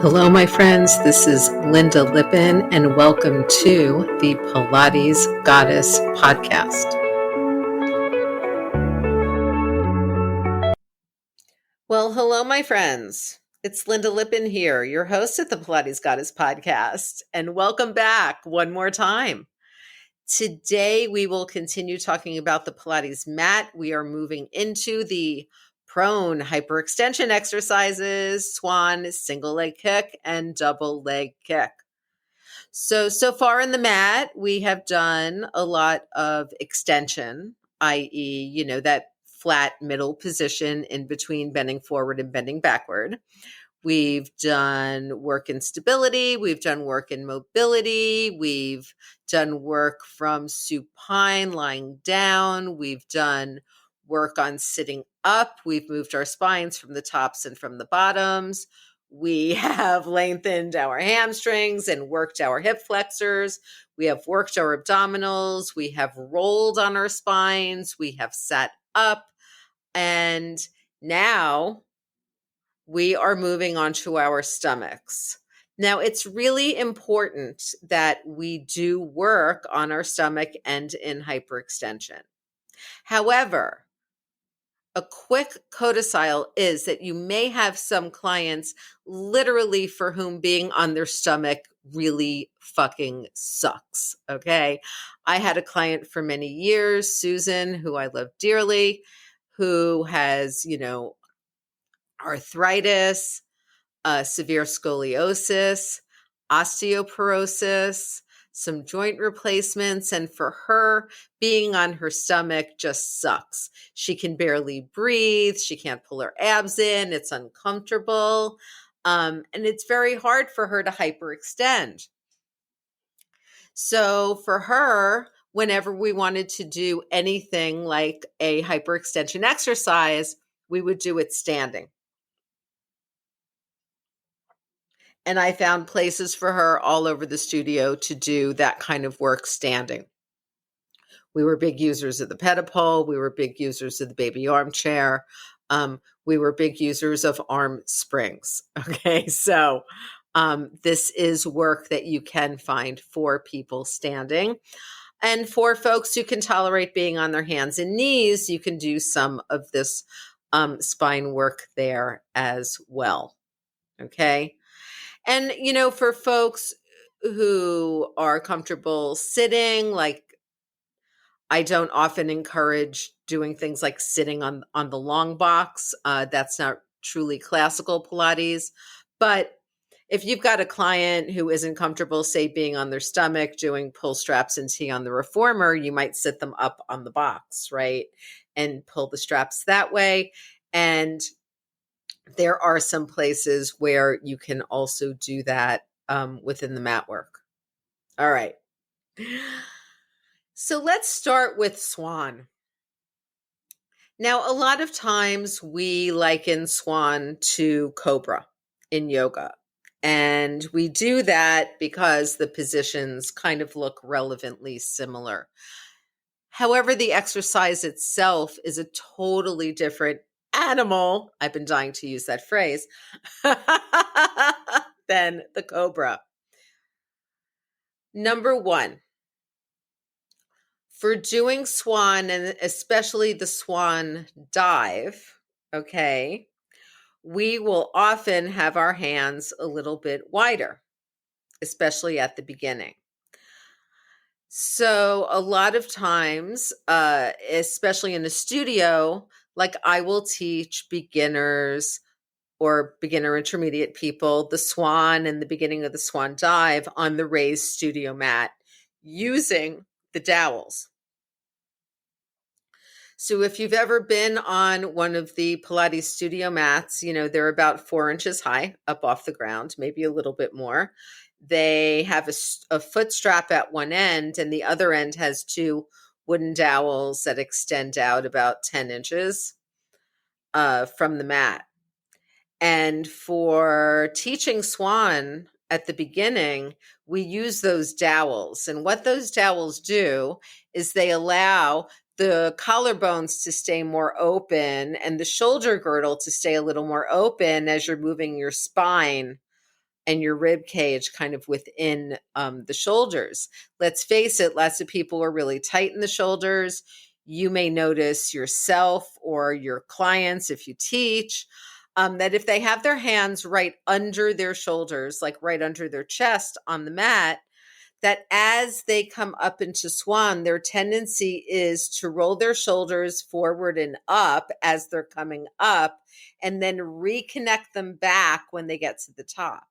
Hello, my friends. This is Lynda Lippin, and welcome to the Pilates Goddess podcast. Well, hello, my friends. It's Lynda Lippin here, your host at the Pilates Goddess podcast, and welcome back one more time. Today, we will continue talking about the Pilates mat. We are moving into the prone hyperextension exercises, Swan, single leg kick, and double leg kick. So far in the mat, we have done a lot of extension, i.e., that flat middle position in between bending forward and bending backward. We've done work in stability. We've done work in mobility. We've done work from supine, lying down. We've done work on sitting up. We've moved our spines from the tops and from the bottoms. We have lengthened our hamstrings and worked our hip flexors. We have worked our abdominals. We have rolled on our spines. We have sat up. And now we are moving on to our stomachs. Now, it's really important that we do work on our stomach and in hyperextension. However, a quick codicil is that you may have some clients literally for whom being on their stomach really fucking sucks. Okay. I had a client for many years, Susan, who I love dearly, who has, arthritis, severe scoliosis, osteoporosis, some joint replacements. And for her, being on her stomach just sucks. She can barely breathe. She can't pull her abs in. It's uncomfortable. And it's very hard for her to hyperextend. So for her, whenever we wanted to do anything like a hyperextension exercise, we would do it standing. And I found places for her all over the studio to do that kind of work standing. We were big users of the pedipole. We were big users of the baby armchair. We were big users of arm springs. Okay, so this is work that you can find for people standing. And for folks who can tolerate being on their hands and knees, you can do some of this spine work there as well. Okay. And, for folks who are comfortable sitting, like I don't often encourage doing things like sitting on the long box. That's not truly classical Pilates. But if you've got a client who isn't comfortable, say, being on their stomach, doing pull straps and T on the reformer, you might sit them up on the box, right? And pull the straps that way. And there are some places where you can also do that within the mat work. All right. So let's start with Swan. Now, a lot of times we liken Swan to Cobra in yoga. And we do that because the positions kind of look relevantly similar. However, the exercise itself is a totally different animal, I've been dying to use that phrase, than the Cobra. Number one, for doing Swan, and especially the Swan dive, okay, we will often have our hands a little bit wider, especially at the beginning. So a lot of times, especially in the studio, like I will teach beginners or beginner intermediate people the Swan and the beginning of the Swan dive on the raised studio mat using the dowels. So if you've ever been on one of the Pilates studio mats, they're about 4 inches high up off the ground, maybe a little bit more. They have a foot strap at one end, and the other end has 2 wooden dowels that extend out about 10 inches from the mat. And for teaching Swan at the beginning, we use those dowels. And what those dowels do is they allow the collarbones to stay more open and the shoulder girdle to stay a little more open as you're moving your spine and your rib cage kind of within the shoulders. Let's face it, lots of people are really tight in the shoulders. You may notice yourself or your clients, if you teach, that if they have their hands right under their shoulders, like right under their chest on the mat, that as they come up into swan, their tendency is to roll their shoulders forward and up as they're coming up, and then reconnect them back when they get to the top.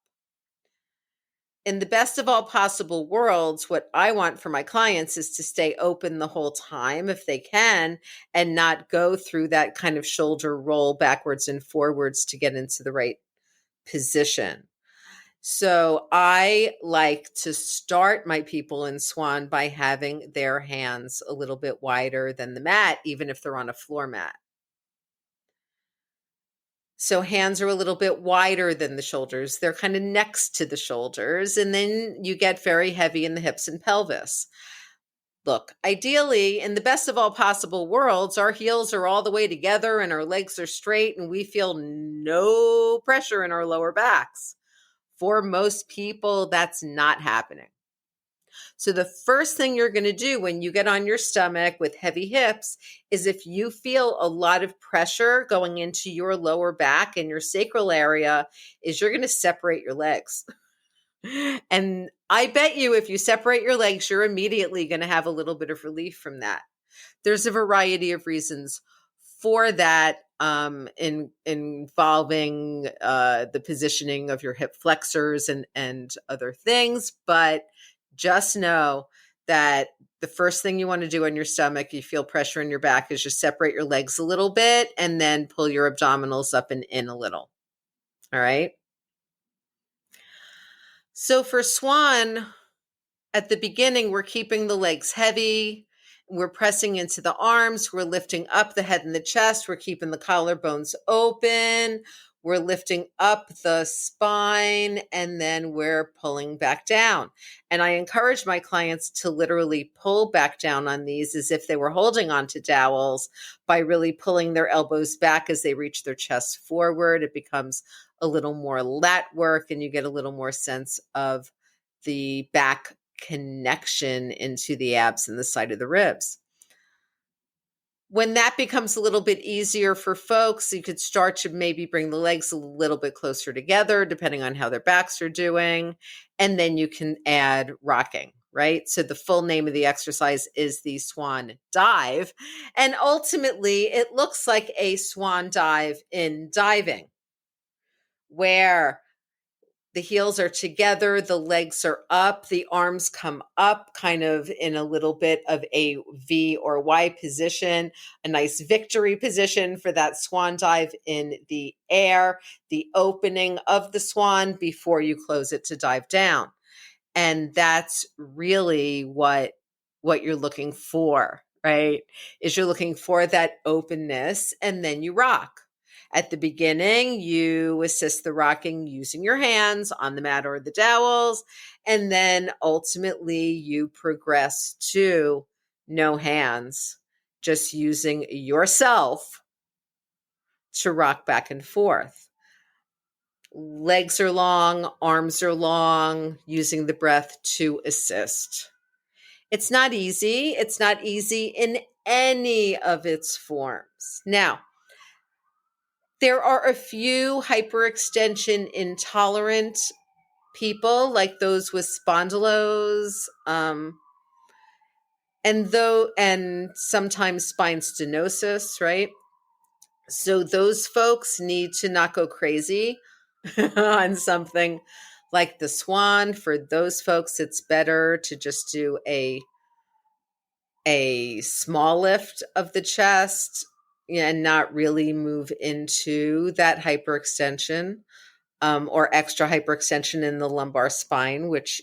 In the best of all possible worlds, what I want for my clients is to stay open the whole time if they can, and not go through that kind of shoulder roll backwards and forwards to get into the right position. So I like to start my people in Swan by having their hands a little bit wider than the mat, even if they're on a floor mat. So hands are a little bit wider than the shoulders. They're kind of next to the shoulders. And then you get very heavy in the hips and pelvis. Look, ideally, in the best of all possible worlds, our heels are all the way together and our legs are straight and we feel no pressure in our lower backs. For most people, that's not happening. So the first thing you're going to do when you get on your stomach with heavy hips is, if you feel a lot of pressure going into your lower back and your sacral area, is you're going to separate your legs. And I bet you if you separate your legs, you're immediately going to have a little bit of relief from that. There's a variety of reasons for that, involving the positioning of your hip flexors and other things. But just know that the first thing you want to do on your stomach, you feel pressure in your back, is just separate your legs a little bit and then pull your abdominals up and in a little. All right. So for Swan, at the beginning, we're keeping the legs heavy. We're pressing into the arms. We're lifting up the head and the chest. We're keeping the collarbones open. We're lifting up the spine, and then we're pulling back down. And I encourage my clients to literally pull back down on these as if they were holding on to dowels, by really pulling their elbows back as they reach their chest forward. It becomes a little more lat work, and you get a little more sense of the back connection into the abs and the side of the ribs. When that becomes a little bit easier for folks, you could start to maybe bring the legs a little bit closer together, depending on how their backs are doing. And then you can add rocking, right? So the full name of the exercise is the Swan dive. And ultimately, it looks like a swan dive in diving, where the heels are together, the legs are up, the arms come up kind of in a little bit of a V or Y position, a nice victory position for that swan dive in the air, the opening of the swan before you close it to dive down. And that's really what you're looking for, right? Is you're looking for that openness, and then you rock. At the beginning, you assist the rocking using your hands on the mat or the dowels, and then ultimately you progress to no hands, just using yourself to rock back and forth. Legs are long, arms are long, using the breath to assist. It's not easy. It's not easy in any of its forms. Now, there are a few hyperextension intolerant people, like those with spondylos, and sometimes spine stenosis, right? So those folks need to not go crazy on something like the Swan. For those folks, it's better to just do a small lift of the chest and not really move into that hyperextension, or extra hyperextension in the lumbar spine, which,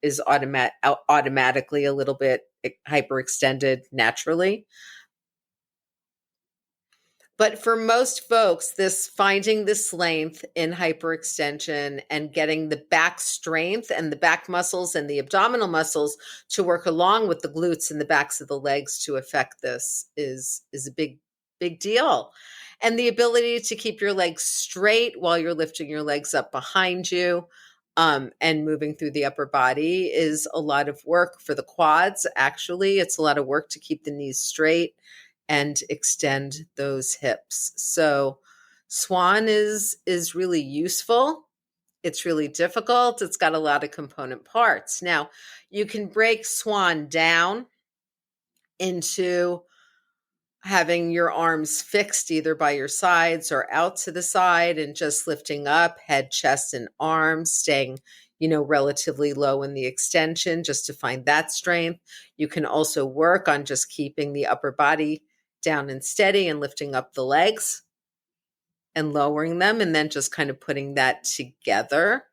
is automatically a little bit hyperextended naturally. But for most folks, finding this length in hyperextension and getting the back strength and the back muscles and the abdominal muscles to work along with the glutes and the backs of the legs to affect this is a big, Big deal. And the ability to keep your legs straight while you're lifting your legs up behind you, and moving through the upper body is a lot of work for the quads. Actually, it's a lot of work to keep the knees straight and extend those hips. So Swan is really useful. It's really difficult. It's got a lot of component parts. Now, you can break Swan down into having your arms fixed either by your sides or out to the side and just lifting up head, chest, and arms, staying, relatively low in the extension just to find that strength. You can also work on just keeping the upper body down and steady and lifting up the legs and lowering them, and then just kind of putting that together.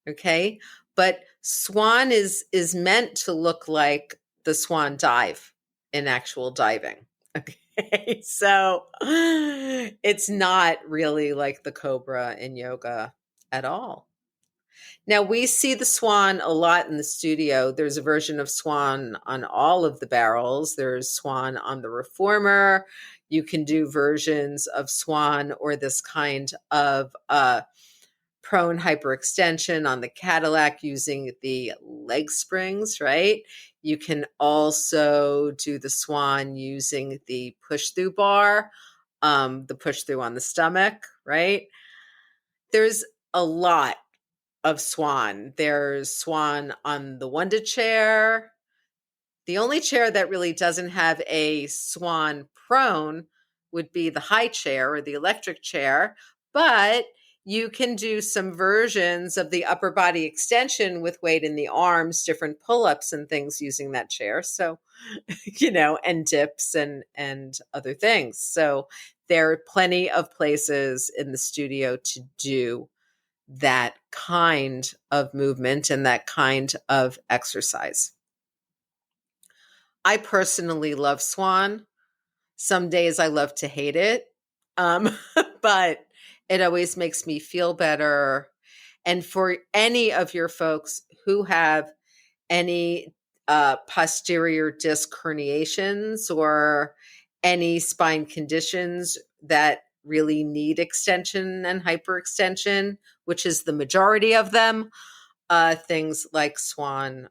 Okay. But Swan is meant to look like the Swan dive in actual diving. Okay. So it's not really like the Cobra in yoga at all. Now, we see the Swan a lot in the studio. There's a version of Swan on all of the barrels. There's Swan on the Reformer. You can do versions of Swan or this kind of prone hyperextension on the Cadillac using the leg springs, right? You can also do the Swan using the push-through bar, the push-through on the stomach, right? There's a lot of Swan. There's Swan on the Wunda chair. The only chair that really doesn't have a Swan prone would be the high chair or the electric chair, but you can do some versions of the upper body extension with weight in the arms, different pull-ups and things using that chair. So, and dips and other things. So there are plenty of places in the studio to do that kind of movement and that kind of exercise. I personally love Swan. Some days I love to hate it, but it always makes me feel better. And for any of your folks who have any posterior disc herniations or any spine conditions that really need extension and hyperextension, which is the majority of them, things like Swan,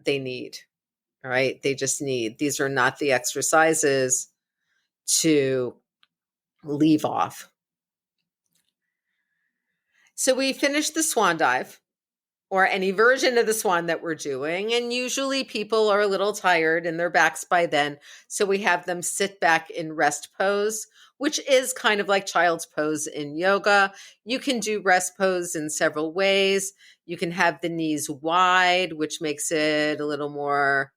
they need. All right. They just need. These are not the exercises to leave off. So we finished the Swan dive or any version of the Swan that we're doing. And usually people are a little tired in their backs by then. So we have them sit back in rest pose, which is kind of like child's pose in yoga. You can do rest pose in several ways. You can have the knees wide, which makes it a little more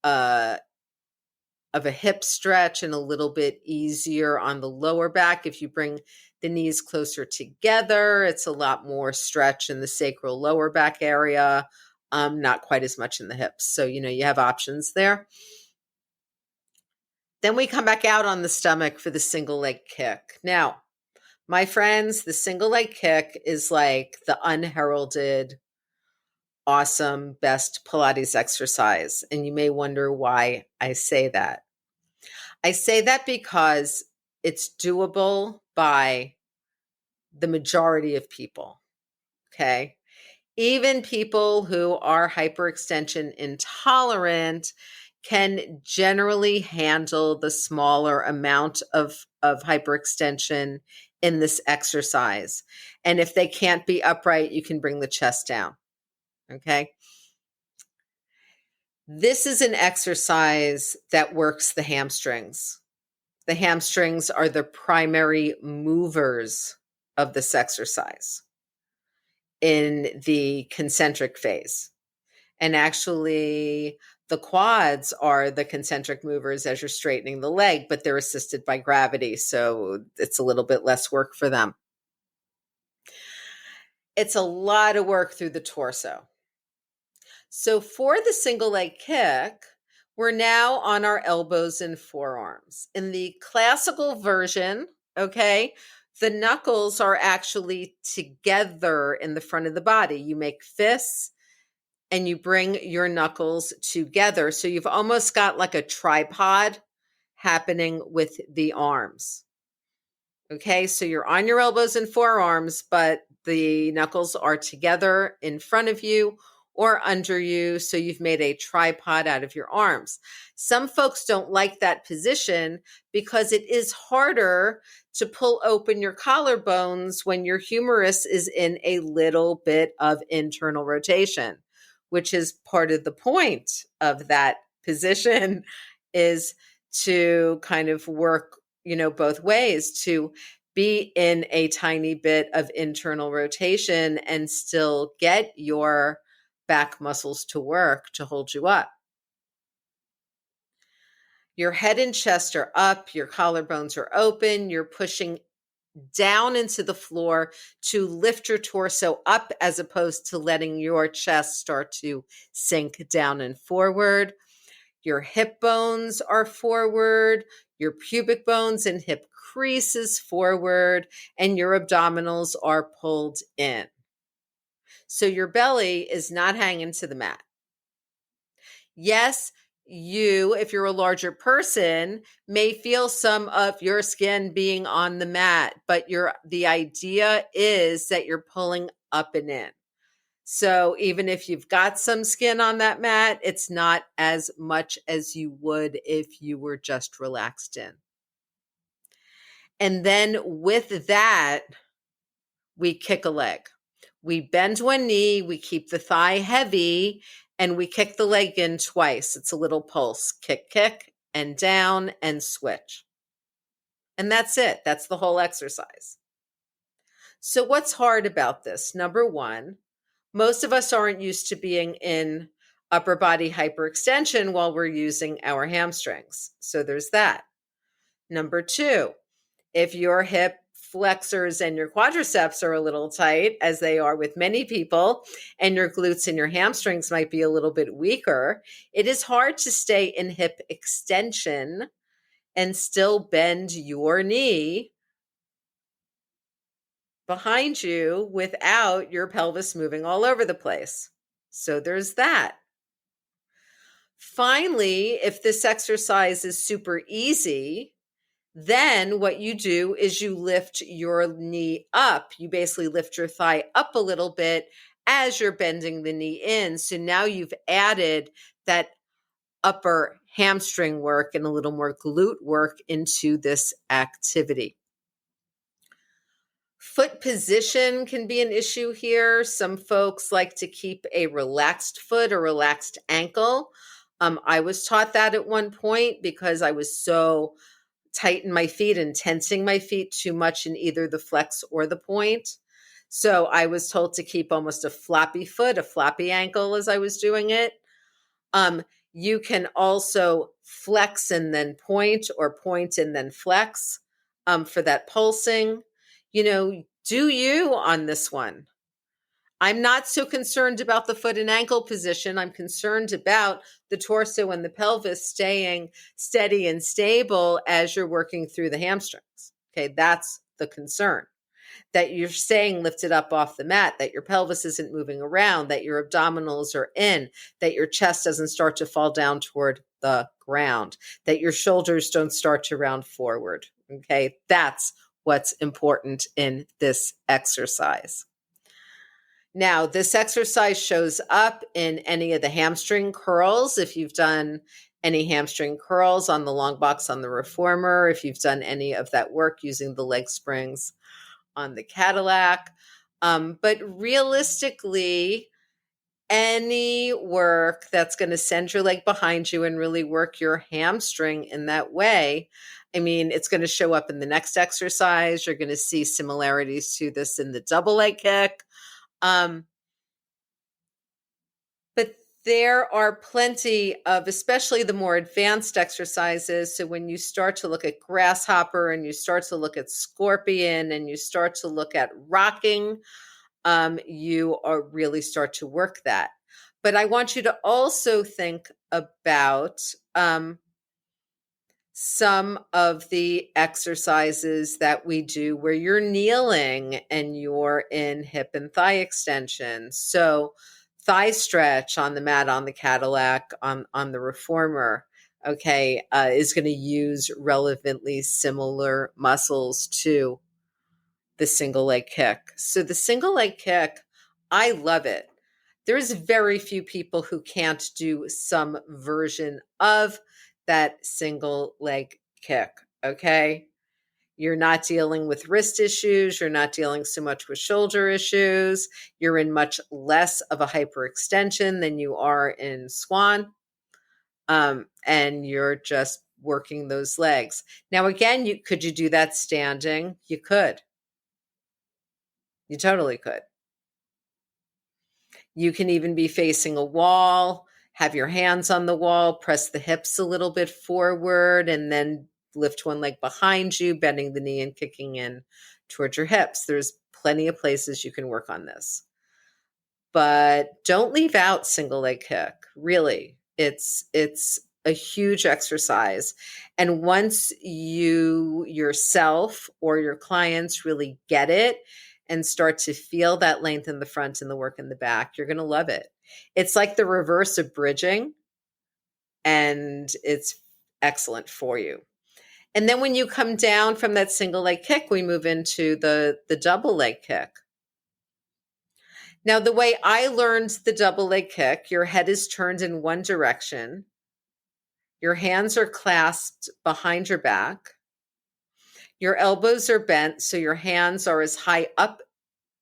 of a hip stretch and a little bit easier on the lower back. If you bring the knees closer together, it's a lot more stretch in the sacral lower back area, not quite as much in the hips. So, you have options there. Then we come back out on the stomach for the single leg kick. Now, my friends, the single leg kick is like the unheralded, awesome, best Pilates exercise. And you may wonder why I say that. I say that because it's doable by the majority of people, okay? Even people who are hyperextension intolerant can generally handle the smaller amount of hyperextension in this exercise. And if they can't be upright, you can bring the chest down, okay? This is an exercise that works the hamstrings. The hamstrings are the primary movers of this exercise in the concentric phase. And actually, the quads are the concentric movers as you're straightening the leg, but they're assisted by gravity. So it's a little bit less work for them. It's a lot of work through the torso. So for the single leg kick, we're now on our elbows and forearms. In the classical version, okay, the knuckles are actually together in the front of the body. You make fists and you bring your knuckles together. So you've almost got like a tripod happening with the arms. Okay, so you're on your elbows and forearms, but the knuckles are together in front of you or under you. So you've made a tripod out of your arms. Some folks don't like that position because it is harder to pull open your collarbones when your humerus is in a little bit of internal rotation, which is part of the point of that position is to kind of work, both ways, to be in a tiny bit of internal rotation and still get your back muscles to work to hold you up. Your head and chest are up, your collarbones are open, you're pushing down into the floor to lift your torso up as opposed to letting your chest start to sink down and forward. Your hip bones are forward, your pubic bones and hip creases forward, and your abdominals are pulled in. So your belly is not hanging to the mat. Yes, you, if you're a larger person, may feel some of your skin being on the mat, but the idea is that you're pulling up and in. So even if you've got some skin on that mat, it's not as much as you would if you were just relaxed in. And then with that, we kick a leg. We bend one knee, we keep the thigh heavy, and we kick the leg in twice. It's a little pulse. Kick, kick, and down, and switch. And that's it. That's the whole exercise. So what's hard about this? Number one, most of us aren't used to being in upper body hyperextension while we're using our hamstrings. So there's that. Number two, if your hip flexors and your quadriceps are a little tight, as they are with many people, and your glutes and your hamstrings might be a little bit weaker, it is hard to stay in hip extension and still bend your knee behind you without your pelvis moving all over the place. So there's that. Finally, if this exercise is super easy, then what you do is you lift your knee up. You basically lift your thigh up a little bit as you're bending the knee in. So now you've added that upper hamstring work and a little more glute work into this activity. Foot position can be an issue here. Some folks like to keep a relaxed foot or relaxed ankle. I was taught that at one point because I was so tight in my feet and tensing my feet too much in either the flex or the point. So I was told to keep almost a floppy foot, a floppy ankle as I was doing it. You can also flex and then point, or point and then flex for that pulsing. Do you on this one? I'm not so concerned about the foot and ankle position. I'm concerned about the torso and the pelvis staying steady and stable as you're working through the hamstrings. Okay, that's the concern. That you're staying lifted up off the mat, that your pelvis isn't moving around, that your abdominals are in, that your chest doesn't start to fall down toward the ground, that your shoulders don't start to round forward. Okay, that's what's important in this exercise. Now, this exercise shows up in any of the hamstring curls. If you've done any hamstring curls on the long box on the reformer, if you've done any of that work using the leg springs on the Cadillac. But realistically, any work that's going to send your leg behind you and really work your hamstring in that way, it's going to show up in the next exercise. You're going to see similarities to this in the double leg kick. But there are plenty of, especially the more advanced exercises. So when you start to look at grasshopper and you start to look at scorpion and you start to look at rocking, you really start to work that. But I want you to also think about some of the exercises that we do where you're kneeling and you're in hip and thigh extension. So thigh stretch on the mat, on the Cadillac, on the reformer, okay, is going to use relevantly similar muscles to the single leg kick. So the single leg kick, I love it. There's very few people who can't do some version of that single leg kick. Okay. You're not dealing with wrist issues. You're not dealing so much with shoulder issues. You're in much less of a hyperextension than you are in Swan. And you're just working those legs. Now, again, could you do that standing? You could. You totally could. You can even be facing a wall, have your hands on the wall, press the hips a little bit forward, and then lift one leg behind you, bending the knee and kicking in towards your hips. There's plenty of places you can work on this. But don't leave out single leg kick. Really. It's a huge exercise. And once you yourself or your clients really get it and start to feel that length in the front and the work in the back, you're going to love it. It's like the reverse of bridging, and it's excellent for you. And then when you come down from that single leg kick, we move into the double leg kick. Now, the way I learned the double leg kick, your head is turned in one direction. Your hands are clasped behind your back. Your elbows are bent, so your hands are as high up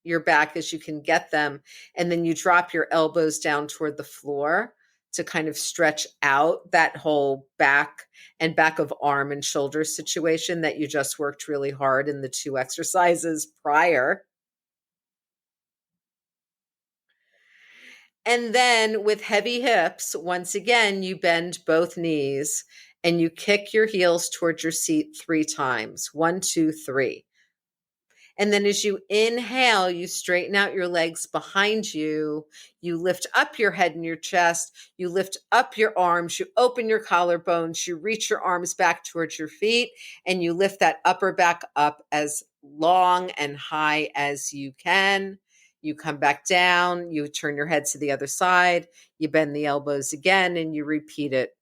your back as you can get them. And then you drop your elbows down toward the floor to kind of stretch out that whole back and back of arm and shoulder situation that you just worked really hard in the 2 exercises prior. And then with heavy hips, once again, you bend both knees and you kick your heels towards your seat 3 times. 1, 2, 3. And then as you inhale, you straighten out your legs behind you. You lift up your head and your chest. You lift up your arms. You open your collarbones. You reach your arms back towards your feet, and you lift that upper back up as long and high as you can. You come back down. You turn your head to the other side. You bend the elbows again, and you repeat it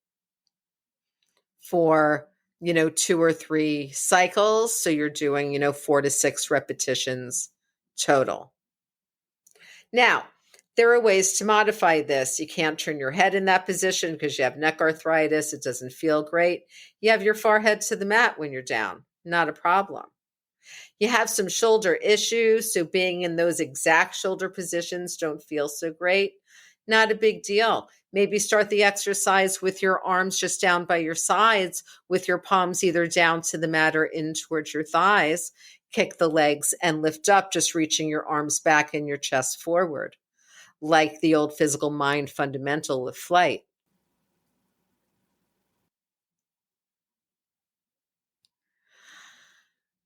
for 2 or 3 cycles. So you're doing, 4 to 6 repetitions total. Now, there are ways to modify this. You can't turn your head in that position because you have neck arthritis. It doesn't feel great. You have your forehead to the mat when you're down. Not a problem. You have some shoulder issues, so being in those exact shoulder positions don't feel so great. Not a big deal. Maybe start the exercise with your arms just down by your sides, with your palms either down to the mat or in towards your thighs. Kick the legs and lift up, just reaching your arms back and your chest forward, like the old physical mind fundamental of flight.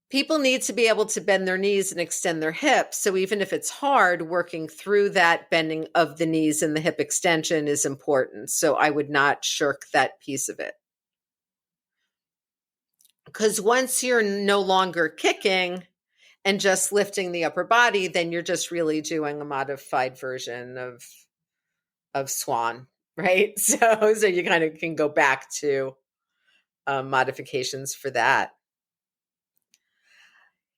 People need to be able to bend their knees and extend their hips. So even if it's hard, working through that bending of the knees and the hip extension is important. So I would not shirk that piece of it. Because once you're no longer kicking and just lifting the upper body, then you're just really doing a modified version of Swan, right? So you kind of can go back to modifications for that.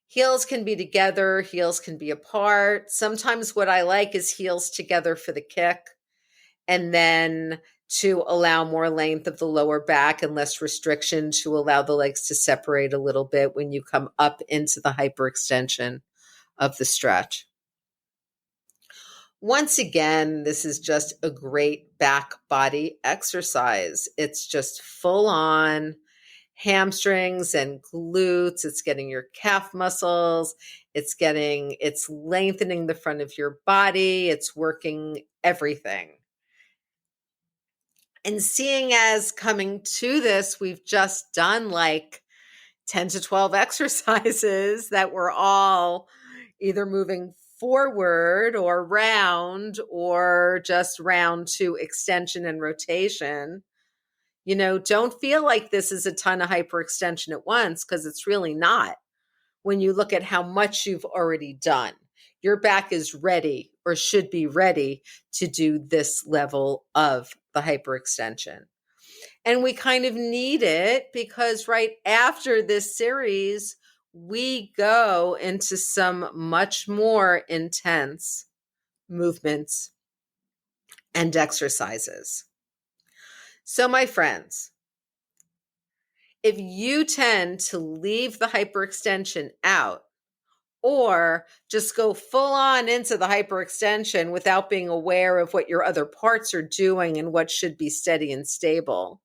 Heels can be together, heels can be apart. Sometimes what I like is heels together for the kick, and then to allow more length of the lower back and less restriction to allow the legs to separate a little bit when you come up into the hyperextension of the stretch. Once again, this is just a great back body exercise. It's just full on hamstrings and glutes. It's getting your calf muscles. It's lengthening the front of your body. It's working everything. And seeing as coming to this, we've just done like 10 to 12 exercises that were all either moving forward or round or just round to extension and rotation. Don't feel like this is a ton of hyperextension at once, because it's really not. When you look at how much you've already done, your back is ready or should be ready to do this level of the hyperextension. And we kind of need it because right after this series, we go into some much more intense movements and exercises. So, my friends, if you tend to leave the hyperextension out or just go full on into the hyperextension without being aware of what your other parts are doing and what should be steady and stable,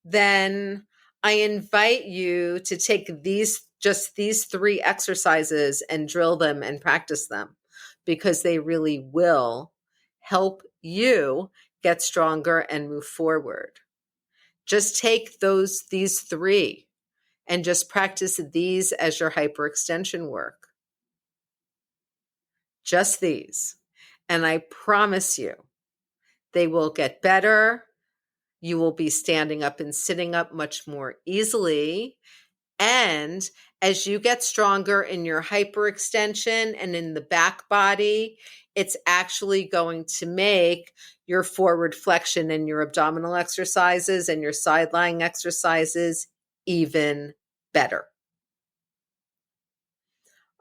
then I invite you to take these 3 exercises and drill them and practice them, because they really will help you get stronger and move forward. Just take these 3 and just practice these as your hyperextension work. Just these. And I promise you, they will get better. You will be standing up and sitting up much more easily. And as you get stronger in your hyperextension and in the back body, it's actually going to make your forward flexion and your abdominal exercises and your side lying exercises even better.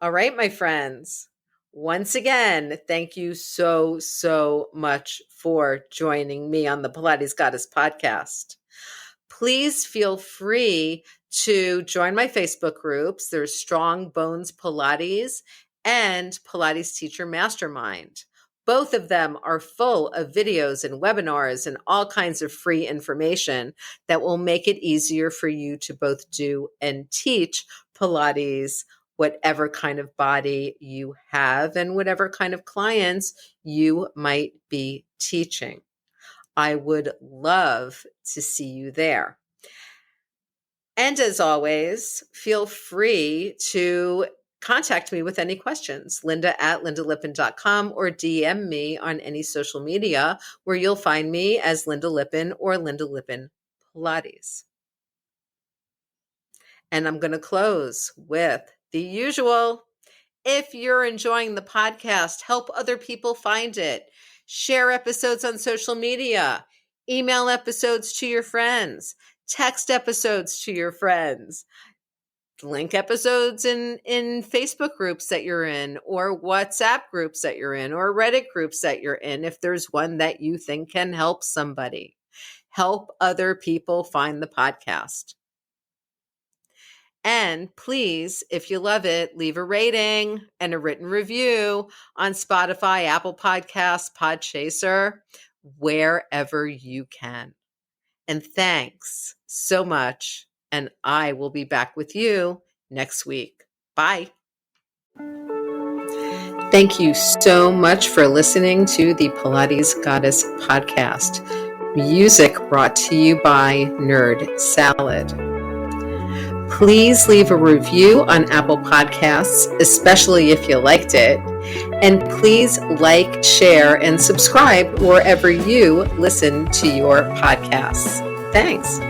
All right, my friends. Once again, thank you so much for joining me on the Pilates Goddess podcast. Please feel free to join my Facebook groups. There's Strong Bones Pilates and Pilates Teacher Mastermind. Both of them are full of videos and webinars and all kinds of free information that will make it easier for you to both do and teach Pilates, whatever kind of body you have and whatever kind of clients you might be teaching. I would love to see you there. And as always, feel free to contact me with any questions, Lynda@LyndaLippin.com, or DM me on any social media where you'll find me as Lynda Lippin or Lynda Lippin Pilates. And I'm going to close with the usual. If you're enjoying the podcast, help other people find it. Share episodes on social media. Email episodes to your friends. Text episodes to your friends. Link episodes in Facebook groups that you're in, or WhatsApp groups that you're in, or Reddit groups that you're in, if there's one that you think can help somebody. Help other people find the podcast. And please, if you love it, leave a rating and a written review on Spotify, Apple Podcasts, Podchaser, wherever you can. And thanks so much. And I will be back with you next week. Bye. Thank you so much for listening to the Pilates Goddess podcast. Music brought to you by Nerd Salad. Please leave a review on Apple Podcasts, especially if you liked it. And please like, share, and subscribe wherever you listen to your podcasts. Thanks.